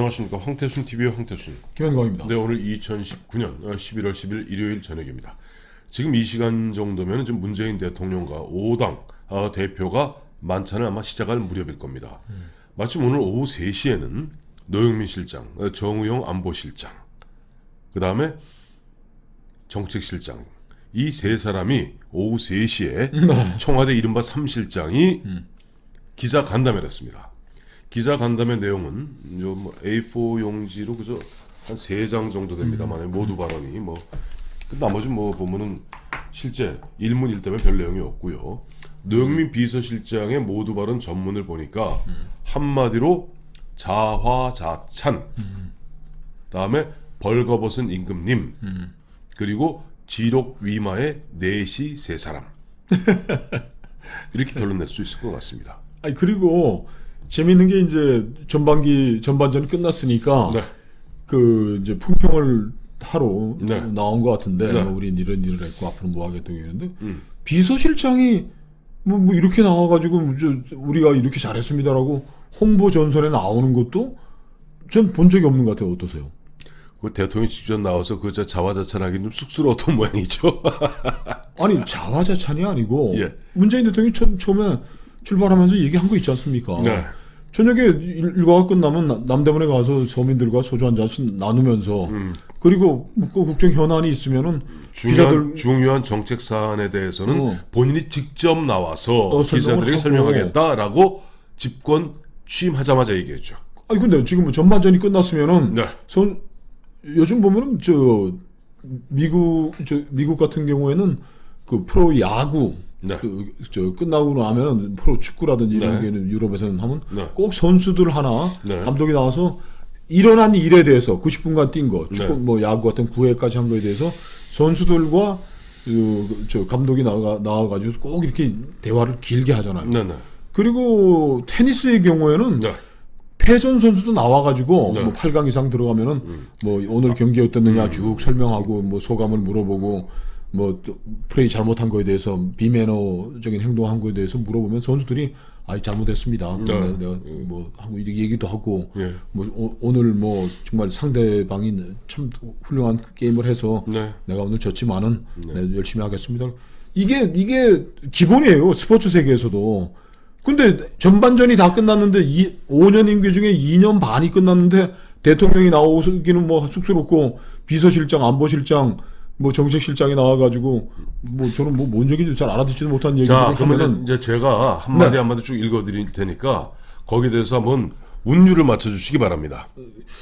안녕하십니까. 황태순 TV의 황태순 김현광입니다. 네, 오늘 2019년 11월 10일 일요일 저녁입니다. 지금 이 시간 정도면 지금 문재인 대통령과 5당 대표가 만찬을 아마 시작할 무렵일 겁니다. 마침 오늘 오후 3시에는 노영민 실장, 정의용 안보실장, 그 다음에 정책실장, 이 세 사람이 오후 3시에 청와대 이른바 3실장이 기자 간담회를 했습니다. 기자 간담회 내용은 뭐 A4 용지로 그저 한 3장 정도 됩니다만 모두 발언이 뭐 나머지 뭐 보면은 실제 일문일답에 별 내용이 없고요. 노영민 비서실장의 모두 발언 전문을 보니까 한마디로 자화자찬, 다음에 벌거벗은 임금님, 그리고 지록 위마의 내시 세 사람 이렇게 결론 낼 수 있을 것 같습니다. 아니 그리고 재밌는 게 이제 전반전이 끝났으니까 네. 그 이제 품평을 하러 네. 나온 것 같은데 네. 뭐 우린 이런 일을 했고 앞으로 뭐 하겠다고 했는데 비서실장이 뭐 이렇게 나와가지고 우리가 이렇게 잘했습니다라고 홍보 전선에 나오는 것도 전 본 적이 없는 것 같아요. 어떠세요? 그 대통령이 직접 나와서 그 자화자찬하기는 좀 쑥스러웠던 모양이죠. 아니 자화자찬이 아니고 예. 문재인 대통령이 처음에 출발하면서 얘기한 거 있지 않습니까? 네. 저녁에 일과가 끝나면 남대문에 가서 서민들과 소주 한 잔씩 나누면서 그리고 그 국정 현안이 있으면은 중요한 정책 사안에 대해서는 본인이 직접 나와서 설명을 기자들에게 하고. 설명하겠다라고 집권 취임하자마자 얘기했죠. 아니 근데 지금 전반전이 끝났으면은 네. 요즘 보면은 미국 같은 경우에는 그 프로 야구 네. 끝나고 나면은 프로 축구라든지 이런 네. 게는 유럽에서는 하면 네. 꼭 선수들 하나 네. 감독이 나와서 일어난 일에 대해서 90분간 뛴 거, 축구 네. 뭐 야구 같은 9회까지 한 거에 대해서 선수들과 감독이 나와가지고 꼭 이렇게 대화를 길게 하잖아요. 네네. 그리고 테니스의 경우에는 네. 패전 선수도 나와가지고 네. 뭐 8강 이상 들어가면은 뭐 오늘 경기 어땠느냐 쭉 설명하고 뭐 소감을 물어보고 뭐 또 플레이 잘못한 거에 대해서 비매너적인 행동한 거에 대해서 물어보면 선수들이 잘못했습니다. 네. 내가 뭐 하고 이렇게 얘기도 하고 예. 뭐 오늘 뭐 정말 상대방이 참 훌륭한 게임을 해서 네. 내가 오늘 졌지만은 내가 열심히 하겠습니다. 이게 기본이에요. 스포츠 세계에서도. 근데 전반전이 다 끝났는데 5년 임기 중에 2년 반이 끝났는데 대통령이 나오기는 뭐 쑥스럽고 비서실장, 안보실장, 뭐 정책실장이 나와가지고 뭐 저는 뭐 뭔 얘기인지 잘 알아듣지도 못한 얘기를 자, 그러면 하면은 이제 제가 한마디 네. 한마디 쭉 읽어드릴 테니까 거기에 대해서 한번 운율을 맞춰주시기 바랍니다.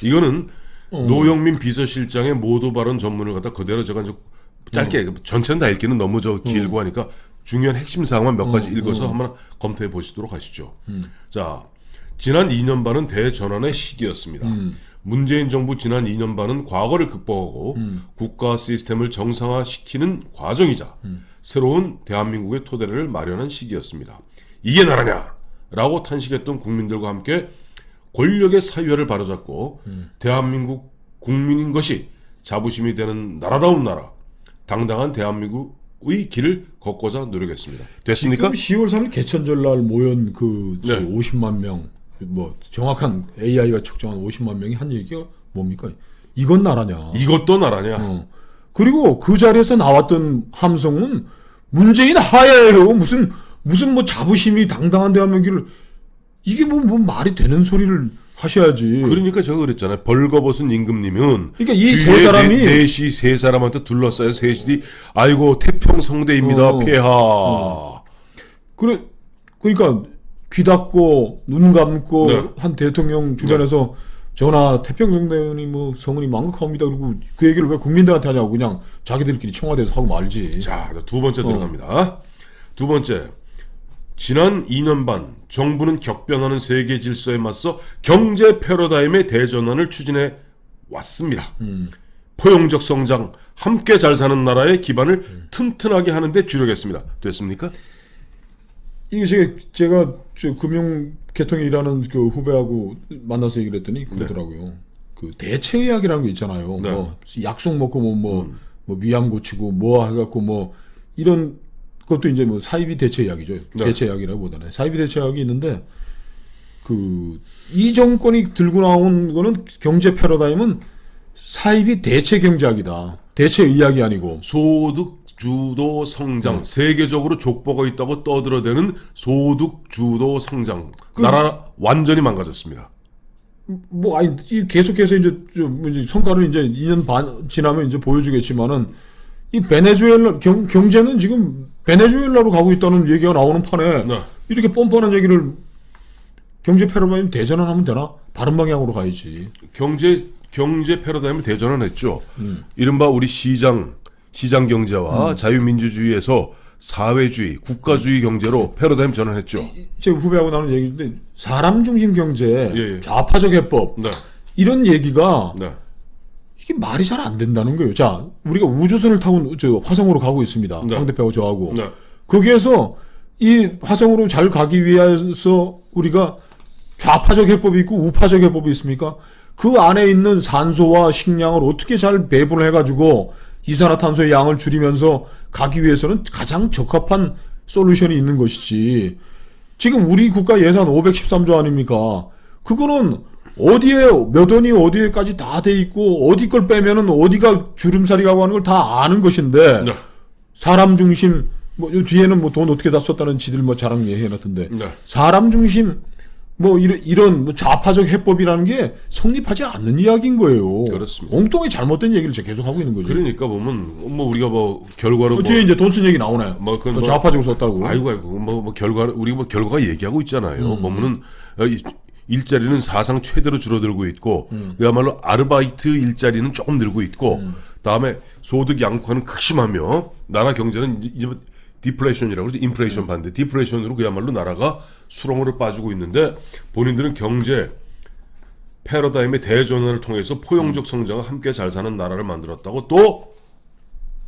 이거는 노영민 비서실장의 모두 발언 전문을 갖다 그대로 제가 이제 짧게 전체는 다 읽기는 너무 길고 하니까 중요한 핵심 사항만 몇 가지 읽어서 한번 검토해 보시도록 하시죠. 자, 지난 2년 반은 대전환의 시기였습니다. 문재인 정부 지난 2년 반은 과거를 극복하고 국가 시스템을 정상화시키는 과정이자 새로운 대한민국의 토대를 마련한 시기였습니다. 이게 나라냐? 라고 탄식했던 국민들과 함께 권력의 사유화를 바로잡고 대한민국 국민인 것이 자부심이 되는 나라다운 나라, 당당한 대한민국의 길을 걷고자 노력했습니다. 됐습니까? 지금 10월 3일 개천절 날 모연 그 네. 50만 명, 뭐 정확한 AI가 측정한 50만 명이 한 얘기가 뭡니까? 이건 나라냐? 이것도 나라냐? 그리고 그 자리에서 나왔던 함성은 문재인 하야예요. 무슨 뭐 자부심이 당당한 대한민국을 이게 뭐 말이 되는 소리를 하셔야지. 그러니까 제가 그랬잖아요. 벌거벗은 임금님은 그러니까 이 세 사람이 넷이 세 사람한테 둘러싸여 셋이 아이고 태평성대입니다. 폐하. 그러니까 귀 닫고 눈 감고 네. 한 대통령 주변에서 전하 태평성대원이 뭐 성은이 망극합니다. 그리고 그 얘기를 왜 국민들한테 하냐고 그냥 자기들끼리 청와대에서 하고 말지. 자, 두 번째 들어갑니다. 두 번째. 지난 2년 반 정부는 격변하는 세계 질서에 맞서 경제 패러다임의 대전환을 추진해 왔습니다. 포용적 성장, 함께 잘 사는 나라의 기반을 튼튼하게 하는 데 주력했습니다. 됐습니까? 이게 제가 금융 계통에 일하는 그 후배하고 만나서 얘기를 했더니 그러더라고요. 그 대체의학이라는 게 있잖아요. 네. 뭐 약속 먹고 뭐 위암 고치고 뭐 해갖고 뭐 이런 그것도 이제 뭐 사이비 대체의학이죠. 네. 대체의학이라고 보다는 사이비 대체의학이 있는데 이 정권이 들고 나온 거는 경제 패러다임은 사입이 대체 경제학이다. 대체 의학이 아니고. 소득 주도 성장, 세계적으로 족보가 있다고 떠들어대는 소득 주도 성장. 나라 완전히 망가졌습니다. 뭐, 아니, 계속해서 이제 성과를 이제 2년 반 지나면 이제 보여주겠지만은, 이 베네수엘라, 경제는 지금 베네수엘라로 가고 있다는 얘기가 나오는 판에, 네. 이렇게 뻔뻔한 얘기를 경제 패러다임 대전환하면 되나? 바른 방향으로 가야지. 경제 패러다임을 대전환했죠. 이른바 우리 시장 경제와 자유민주주의에서 사회주의, 국가주의 경제로 패러다임 전환했죠. 제 후배하고 나눈 얘기인데 사람 중심 경제, 예. 좌파적 해법 네. 이런 얘기가 네. 이게 말이 잘 안 된다는 거예요. 자, 우리가 우주선을 타고 화성으로 가고 있습니다. 네. 황 대표하고 저하고. 네. 거기에서 이 화성으로 잘 가기 위해서 우리가 좌파적 해법이 있고 우파적 해법이 있습니까? 그 안에 있는 산소와 식량을 어떻게 잘 배분을 해가지고 이산화탄소의 양을 줄이면서 가기 위해서는 가장 적합한 솔루션이 있는 것이지. 지금 우리 국가 예산 513조 아닙니까? 그거는 어디에 몇 원이 어디에까지 다 돼 있고 어디 걸 빼면은 어디가 주름살이라고 하는 걸 다 아는 것인데 네. 사람 중심 뭐 뒤에는 뭐 돈 어떻게 다 썼다는 지들 뭐 자랑 해놨던데 네. 사람 중심 뭐 이런 뭐 좌파적 해법이라는 게 성립하지 않는 이야기인 거예요. 그렇습니다. 엉뚱히 잘못된 얘기를 제가 계속 하고 있는 거죠. 그러니까 보면 뭐 우리가 뭐 결과로 뒤에 이제 돈 쓴 얘기 나오나요? 뭐 그건 뭐 좌파적으로 썼다고. 아이고 뭐 결과 우리가 뭐 결과가 얘기하고 있잖아요. 보면은 일자리는 사상 최대로 줄어들고 있고 그야말로 아르바이트 일자리는 조금 늘고 있고 다음에 소득 양극화는 극심하며 나라 경제는 이제 디플레이션이라고 그러지 인플레이션 반대 디플레이션으로 그야말로 나라가 수렁으로 빠지고 있는데 본인들은 경제 패러다임의 대전환을 통해서 포용적 성장과 함께 잘 사는 나라를 만들었다고 또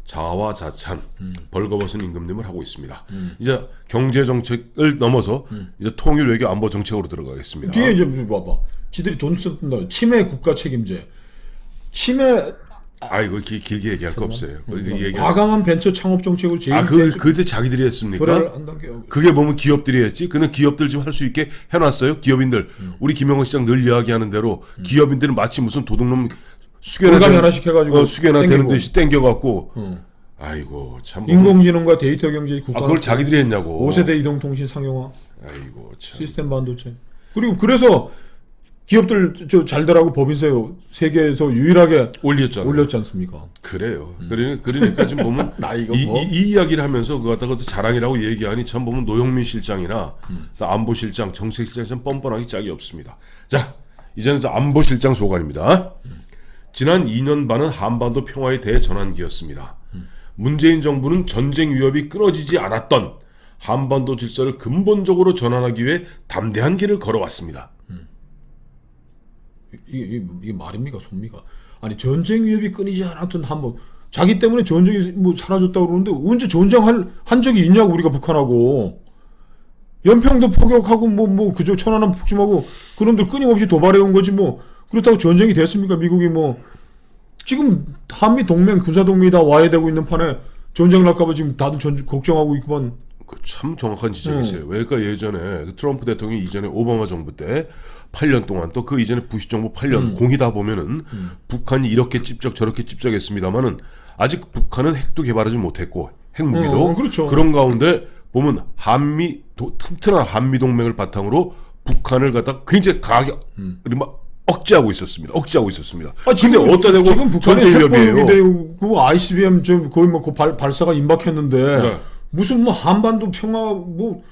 자화자찬 벌거벗은 임금님을 하고 있습니다. 이제 경제 정책을 넘어서 이제 통일 외교 안보 정책으로 들어가겠습니다. 뒤에 이제 봐봐. 지들이 돈 쓴다. 치매 국가 책임제. 치매 아이고 길게 얘기할 거 없어요. 과감한 벤처 창업 정책을 제일 그때 자기들이 했습니까? 한다게. 그게 보면 기업들이 했지. 그는 기업들 좀 할 수 있게 해놨어요. 기업인들. 우리 김영호 시장 늘 이야기하는 대로 기업인들은 마치 무슨 도둑놈 수개나 시켜가지고 수개나 되는 듯이 땡겨갖고. 아이고 참. 인공지능과 데이터 경제 국가. 그걸 자기들이 했냐고. 5세대 이동통신 상용화. 아이고 참. 시스템 반도체. 그리고 그래서 기업들 잘되라고 법인세 세계에서 유일하게 올렸지 않습니까? 그래요. 그러니까 지금 보면 나 이거 이 이야기를 하면서 그거 갖다가 자랑이라고 얘기하니 참 보면 노영민 실장이나 또 안보실장, 정책실장 참 뻔뻔하기 짝이 없습니다. 자, 이제는 안보실장 소관입니다. 지난 2년 반은 한반도 평화의 대전환기였습니다. 문재인 정부는 전쟁 위협이 끊어지지 않았던 한반도 질서를 근본적으로 전환하기 위해 담대한 길을 걸어왔습니다. 이게 말입니까, 소입니까? 아니 전쟁 위협이 끊이지 않았던 한번 자기 때문에 전쟁이 뭐 사라졌다고 그러는데 언제 전쟁 한 적이 있냐고 우리가 북한하고 연평도 포격하고 뭐 그저 천안함 폭침하고 그놈들 끊임없이 도발해온 거지 뭐 그렇다고 전쟁이 됐습니까? 미국이 뭐 지금 한미 동맹 군사 동맹이 다 와해되고 있는 판에 전쟁 날까봐 지금 다들 걱정하고 있구만. 참 정확한 지적이세요. 그러니까 예전에 트럼프 대통령이 이전에 오바마 정부 때 8년 동안 또 그 이전에 부시 정부 8년 공이다 보면은 북한이 이렇게 찝적 저렇게 찝적했습니다만은 아직 북한은 핵도 개발하지 못했고 핵무기도 그렇죠. 그런 가운데 보면 튼튼한 한미 동맹을 바탕으로 북한을 갖다 굉장히 강하게 억제하고 있었습니다. 지금 어디다 대고 지금 북한이 전쟁 핵보유기 위협이에요. 되고 ICBM 거의 뭐 발사가 임박했는데 네. 무슨 뭐 한반도 평화 뭐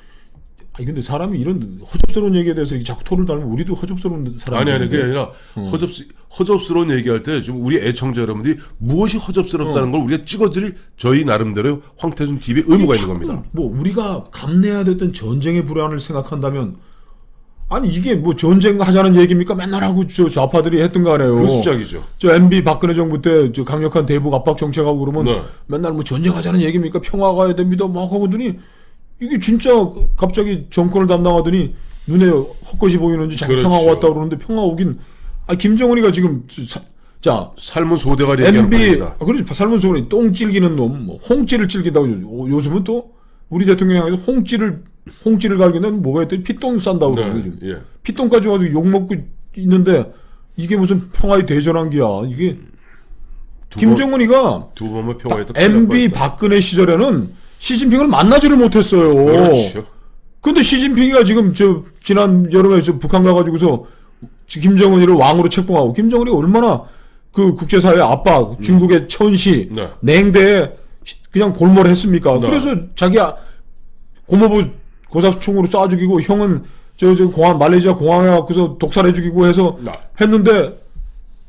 아니 근데 사람이 이런 허접스러운 얘기에 대해서 이렇게 자꾸 토를 달면 우리도 허접스러운 사람이 아니 그게 아니라 허접스러운 얘기할 때 좀 우리 애청자 여러분들이 무엇이 허접스럽다는 걸 우리가 찍어드릴 저희 나름대로 황태순 TV의 의무가 있는 겁니다. 뭐 우리가 감내해야 됐던 전쟁의 불안을 생각한다면 아니 이게 뭐 전쟁 하자는 얘기입니까? 맨날 하고 저 좌파들이 했던 거 아니에요. 그 수작이죠. 저 MB 박근혜 정부 때 저 강력한 대북 압박 정책하고 그러면 네. 맨날 뭐 전쟁하자는 얘기입니까? 평화 가야 됩니다. 막 하고더니 이게 진짜 갑자기 정권을 담당하더니 눈에 헛것이 보이는지 자기 그렇죠. 평화가 왔다 그러는데 평화 오긴 김정은이가 지금 자 삶은 소대가리 얘기하는 MB 겁니다. 그렇지 삶은 소원이 똥 찔기는 놈, 뭐 홍찌를 찔긴다고 요즘은 또 우리 대통령이 홍찌를 갈기는 뭐가 있더니 피똥 싼다고 그러는 거죠. 예. 피똥까지 와서 욕 먹고 있는데 이게 무슨 평화의 대전환기야. 이게 김정은이가 두 번만 평화에도 MB 박근혜 시절에는 시진핑을 만나지를 못했어요. 그렇죠. 근데 시진핑이가 지금 지난 여름에 북한 가가지고서 김정은이를 왕으로 책봉하고 김정은이 얼마나 그 국제사회 압박, 중국의 천시, 네. 냉대에 그냥 골몰했습니까? 네. 그래서 자기 고모부 고사총으로 쏴 죽이고 형은 저 공항 말레이시아 공항에 가서 독살해 죽이고 해서 네. 했는데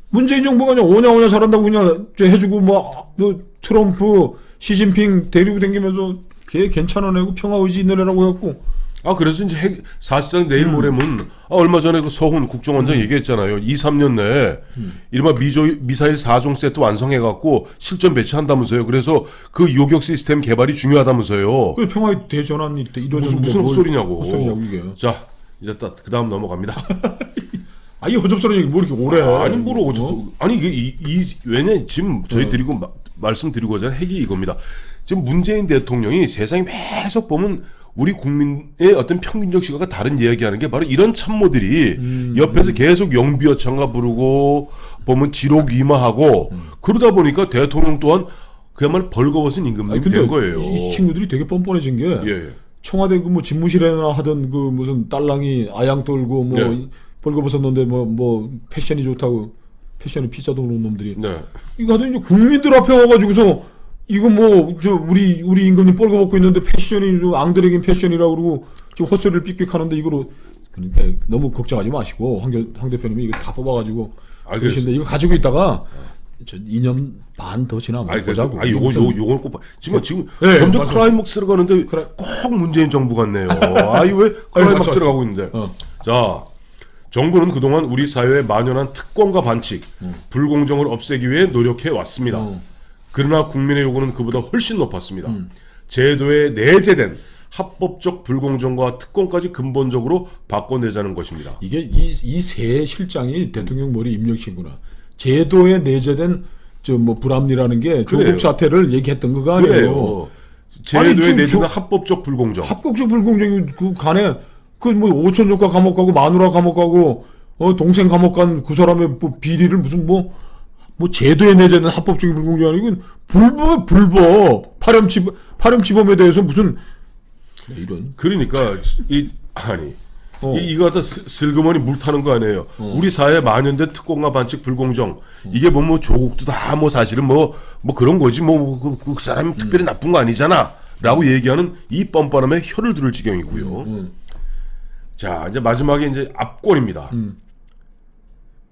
문재인 정부가 그냥 오냐오냐 잘한다고 그냥 해주고 뭐 트럼프, 시진핑 데리고 다니면서 걔 괜찮은 애고 평화의지 있는 애라고 해갖고 그래서 이제 사실상 내일 모레면 얼마 전에 그 서훈 국정원장 얘기했잖아요. 2, 3년 내에 이른바 미사일 4종 세트 완성해갖고 실전 배치한다면서요. 그래서 그 요격 시스템 개발이 중요하다면서요. 그 평화의 대전환이 이루어졌는데 무슨 헛소리냐고. 헛소리냐고 이게. 자, 이제 그 다음 넘어갑니다. 이 허접스러운 얘기 뭐 이렇게 오래 해. 아니 모르고 아니 이게 왜냐 지금 저희 드리고 말씀드리고자 하는 핵이 이겁니다. 지금 문재인 대통령이 세상에 계속 보면 우리 국민의 어떤 평균적 시각과 다른 이야기하는 게 바로 이런 참모들이 옆에서 계속 영비어창가 부르고 보면 지록위마하고 그러다 보니까 대통령 또한 그야말로 벌거벗은 임금님이 된 거예요. 이 친구들이 되게 뻔뻔해진 게 예. 청와대 그 집무실에나 하던 그 무슨 딸랑이 아양 떨고 뭐 네. 벌거벗었는데 뭐 패션이 좋다고 패션에 피자도 먹는 놈들이 네. 이거 하더니 이제 국민들 앞에 와가지고서 이거 우리 임금님 뻘거벗고 있는데 패션이 앙드레긴 패션이라고 그러고 지금 헛소리를 삑삑 하는데 이거로 그러니까 너무 걱정하지 마시고 황 대표님이 이거 다 뽑아가지고 그러시는데 이거 가지고 있다가 2년 반 더 지나면 보자고. 요걸 꼭 지금 네, 점점 맞아요. 클라이막스로 가는데 꼭 문재인 정부 같네요. 왜 클라이막스로 가고 있는데. 자, 정부는 그동안 우리 사회에 만연한 특권과 반칙, 불공정을 없애기 위해 노력해 왔습니다. 그러나 국민의 요구는 그보다 훨씬 높았습니다. 제도에 내재된 합법적 불공정과 특권까지 근본적으로 바꿔내자는 것입니다. 이게 이 세 실장이 대통령 머리 입력친구나. 제도에 내재된 불합리라는 게 조국 사태를 얘기했던 거가 아니에요. 그래요. 제도에 내재된 합법적 불공정. 합법적 불공정이 그 간에 그 5천 조카 감옥 가고 마누라 감옥 가고 동생 감옥 간 그 사람의 비리를 무슨 뭐 제도에 내재된 합법적인 불공정이 아니고 불법 파렴치범에 대해서 무슨 이런 그러니까 이거 갖다 슬그머니 물 타는 거 아니에요. 우리 사회에 만연된 특권과 반칙 불공정 이게 뭐 조국도 다 사실은 뭐 그런 거지 그 사람이 특별히 나쁜 거 아니잖아라고 얘기하는 이 뻔뻔함에 혀를 들을 지경이고요. 자 이제 마지막에 이제 압권입니다.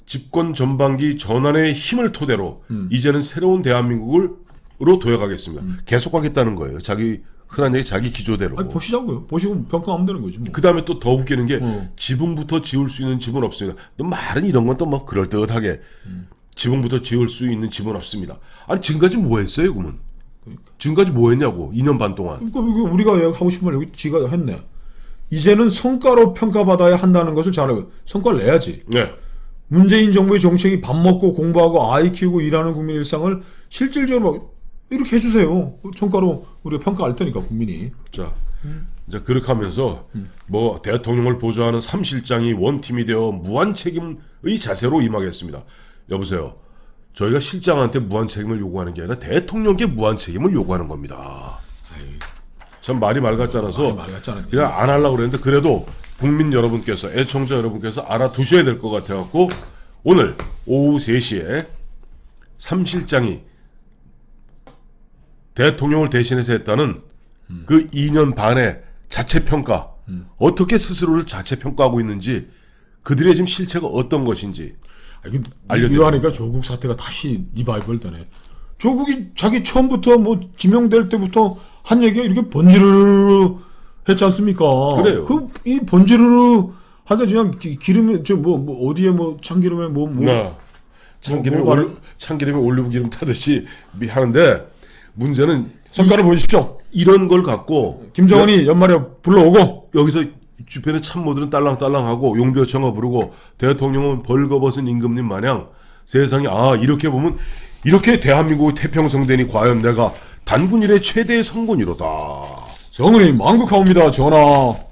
집권 전반기 전환의 힘을 토대로 이제는 새로운 대한민국으로 도약하겠습니다. 계속하겠다는 거예요. 자기 흔한 얘기 자기 기조대로. 보시자고요. 보시고 평가하면 되는 거지. 그 다음에 또 더 웃기는 게 지붕부터 지을 수 있는 집은 없습니다. 또 말은 이런 건 또 그럴듯하게 지붕부터 지을 수 있는 집은 없습니다. 아니 지금까지 뭐 했어요, 그러면? 지금까지 뭐 했냐고 2년 반 동안. 그러니까 우리가 하고 싶은 말 여기 지가 했네. 이제는 성과로 평가받아야 한다는 것을 잘하고 성과를 내야지. 네. 문재인 정부의 정책이 밥 먹고 공부하고 아이 키우고 일하는 국민 일상을 실질적으로 이렇게 해주세요. 성과로 우리가 평가할 테니까 국민이. 자, 이제 그렇게 하면서 대통령을 보좌하는 3실장이 원팀이 되어 무한 책임의 자세로 임하겠습니다. 여보세요. 저희가 실장한테 무한 책임을 요구하는 게 아니라 대통령께 무한 책임을 요구하는 겁니다. 참 말이 맑았지 않아서 그냥 안 하려고 그랬는데 그래도 국민 여러분께서 애청자 여러분께서 알아두셔야 될 것 같아갖고 오늘 오후 3시에 3실장이 대통령을 대신해서 했다는 그 2년 반의 자체평가 어떻게 스스로를 자체평가하고 있는지 그들의 지금 실체가 어떤 것인지 알려드립니다. 이러니까 조국 사태가 다시 리바이벌 되네. 조국이 자기 처음부터 지명될 때부터 한 얘기가 이렇게 번지르르 했지 않습니까? 그래요. 이 번지르르 하게 그냥 기름에 어디에 참기름에 참기름에 올리브기름 타듯이 하는데 문제는 성과를 보여주십시오. 이런 걸 갖고 김정은이 연말에 불러오고 여기서 주변의 참모들은 딸랑딸랑하고 용비어청가 부르고 대통령은 벌거벗은 임금님 마냥 세상에 이렇게 보면 이렇게 대한민국의 태평성대니 과연 내가 단군 이래 최대의 성군이로다. 성은이 망극하옵니다 전하.